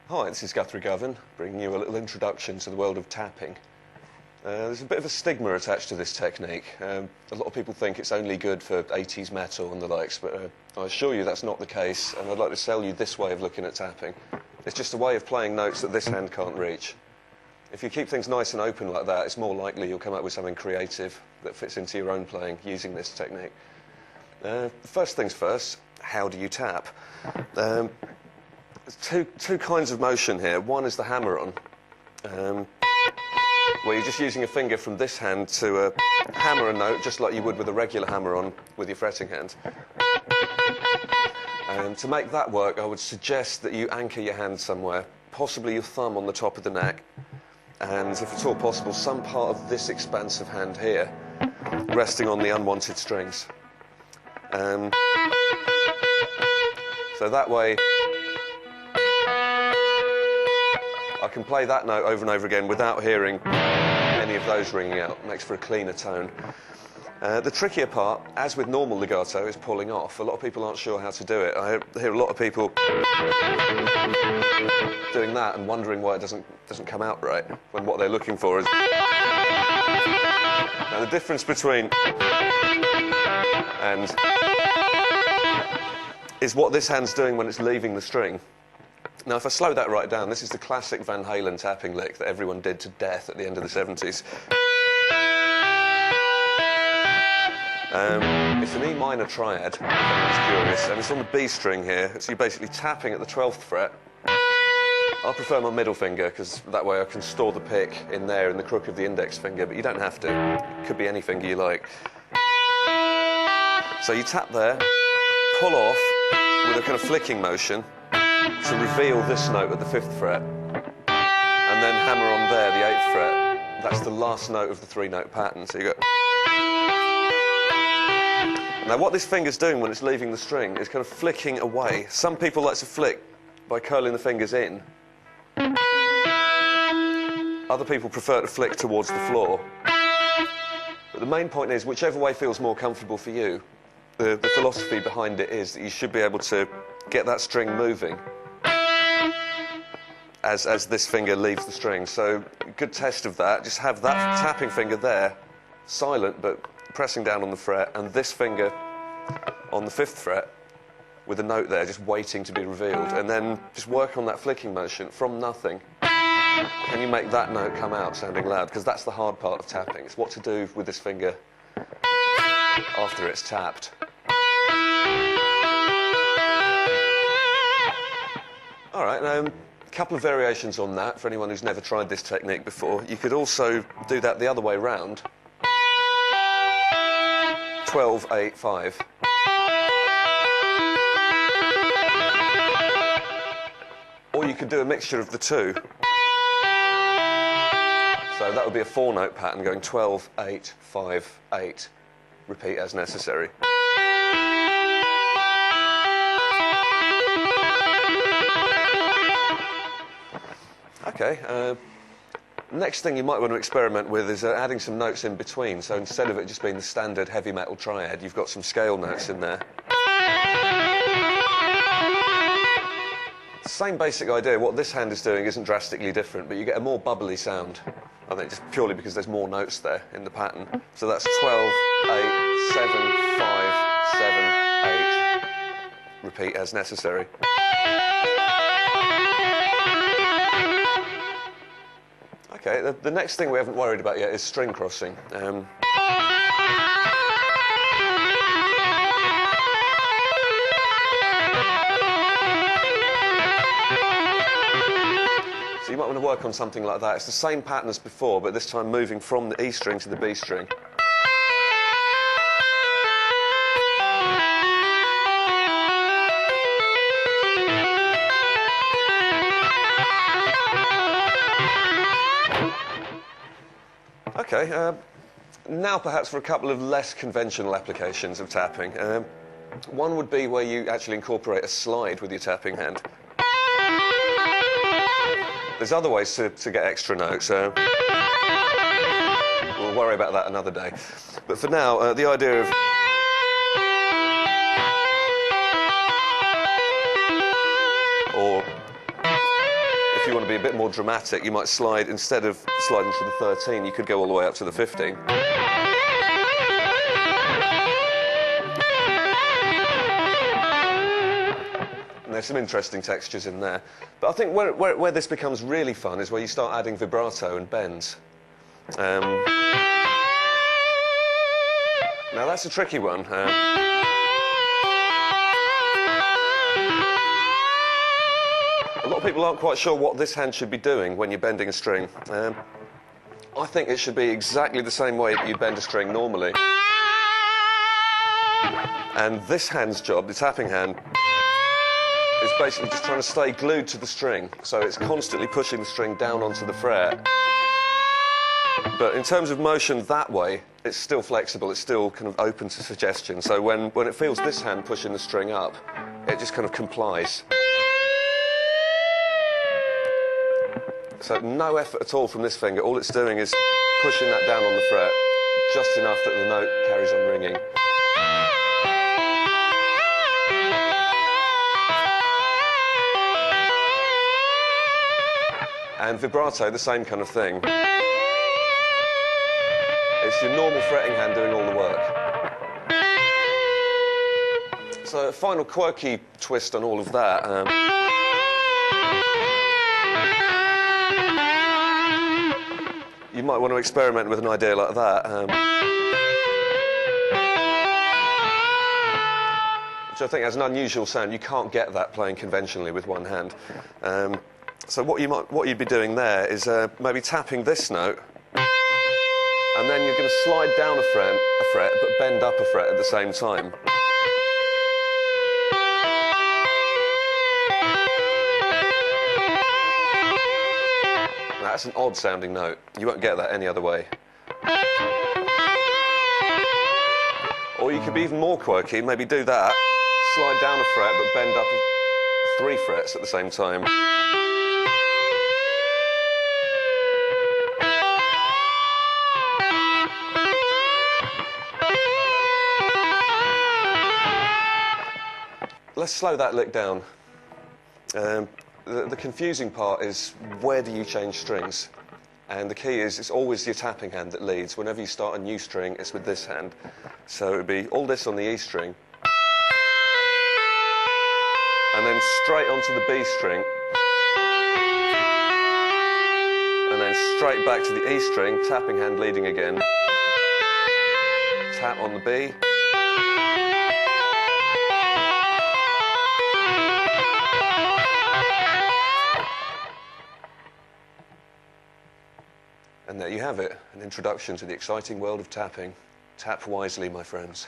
Hi, this is Guthrie Govan, bringing you a little introduction to the world of tapping. There's a bit of a stigma attached to this technique. A lot of people think it's only good for 80s metal and the likes, but I assure you that's not the case, and I'd like to sell you this way of looking at tapping. It's just a way of playing notes that this hand can't reach. If you keep things nice and open like that, it's more likely you'll come up with something creative that fits into your own playing using this technique. First things first, how do you tap? There's two kinds of motion here. One is the hammer-on, where you're just using a finger from this hand to hammer a note just like you would with a regular hammer-on with your fretting hand. And to make that work, I would suggest that you anchor your hand somewhere, possibly your thumb on the top of the neck, and if at all possible, some part of this expansive hand here, resting on the unwanted strings. So that way, I can play that note over and over again without hearing any of those ringing out. It makes for a cleaner tone. The trickier part, as with normal legato, is pulling off. A lot of people aren't sure how to do it. I hear a lot of people doing that and wondering why it doesn't come out right, when what they're looking for is... Now, the difference between and is what this hand's doing when it's leaving the string. Now, if I slow that right down, this is the classic Van Halen tapping lick that everyone did to death at the end of the 70s. It's an E minor triad, if anyone's curious, and it's on the B string here, so you're basically tapping at the 12th fret. I prefer my middle finger, because that way I can store the pick in there in the crook of the index finger, but you don't have to. It could be any finger you like. So you tap there, pull off with a kind of flicking motion to reveal this note at the 5th fret, and then hammer on there, the 8th fret. That's the last note of the 3-note pattern, so you go... Now, what this finger's doing when it's leaving the string is kind of flicking away. Some people like to flick by curling the fingers in. Other people prefer to flick towards the floor. But the main point is, whichever way feels more comfortable for you, the philosophy behind it is that you should be able to get that string moving as this finger leaves the string. So, a good test of that, just have that tapping finger there, silent but pressing down on the fret, and this finger on the 5th fret with a note there just waiting to be revealed, and then just work on that flicking motion from nothing. Can you make that note come out sounding loud? Because that's the hard part of tapping. It's what to do with this finger after it's tapped. All right, a couple of variations on that for anyone who's never tried this technique before. You could also do that the other way round. 12, 8, 5. Or you could do a mixture of the two. So that would be a 4-note pattern going 12, 8, 5, 8. Repeat as necessary. Okay, next thing you might want to experiment with is adding some notes in between. So instead of it just being the standard heavy metal triad, you've got some scale notes in there. Same basic idea. What this hand is doing isn't drastically different, but you get a more bubbly sound. I think just purely because there's more notes there in the pattern. So that's 12, 8, 7, 5, 7, 8. Repeat as necessary. Okay, the next thing we haven't worried about yet is string crossing. So you might want to work on something like that. It's the same pattern as before, but this time moving from the E string to the B string. Okay, now perhaps for a couple of less conventional applications of tapping. One would be where you actually incorporate a slide with your tapping hand. There's other ways to get extra notes. We'll worry about that another day. But for now, the idea of... or if you want to be a bit more dramatic, you might slide, instead of sliding to the 13, you could go all the way up to the 15. And there's some interesting textures in there. But I think where this becomes really fun is where you start adding vibrato and bends. Now that's a tricky one. A lot of people aren't quite sure what this hand should be doing when you're bending a string. I think it should be exactly the same way that you bend a string normally. And this hand's job, the tapping hand, is basically just trying to stay glued to the string. So it's constantly pushing the string down onto the fret. But in terms of motion that way, it's still flexible, it's still kind of open to suggestion. So when it feels this hand pushing the string up, it just kind of complies. So no effort at all from this finger. All it's doing is pushing that down on the fret, just enough that the note carries on ringing. And vibrato, the same kind of thing. It's your normal fretting hand doing all the work. So a final quirky twist on all of that. You might want to experiment with an idea like that. Which I think has an unusual sound. You can't get that playing conventionally with one hand. So what you'd be doing there is maybe tapping this note, and then you're going to slide down a fret, but bend up a fret at the same time. Now, that's an odd sounding note. You won't get that any other way. Or you could be even more quirky, maybe do that, slide down a fret, but bend up 3 frets at the same time. Let's slow that lick down. The confusing part is, where do you change strings? And the key is, it's always your tapping hand that leads. Whenever you start a new string, it's with this hand. So it would be all this on the E string, and then straight onto the B string, and then straight back to the E string, tapping hand leading again, tap on the B, and there you have it, an introduction to the exciting world of tapping. Tap wisely, my friends.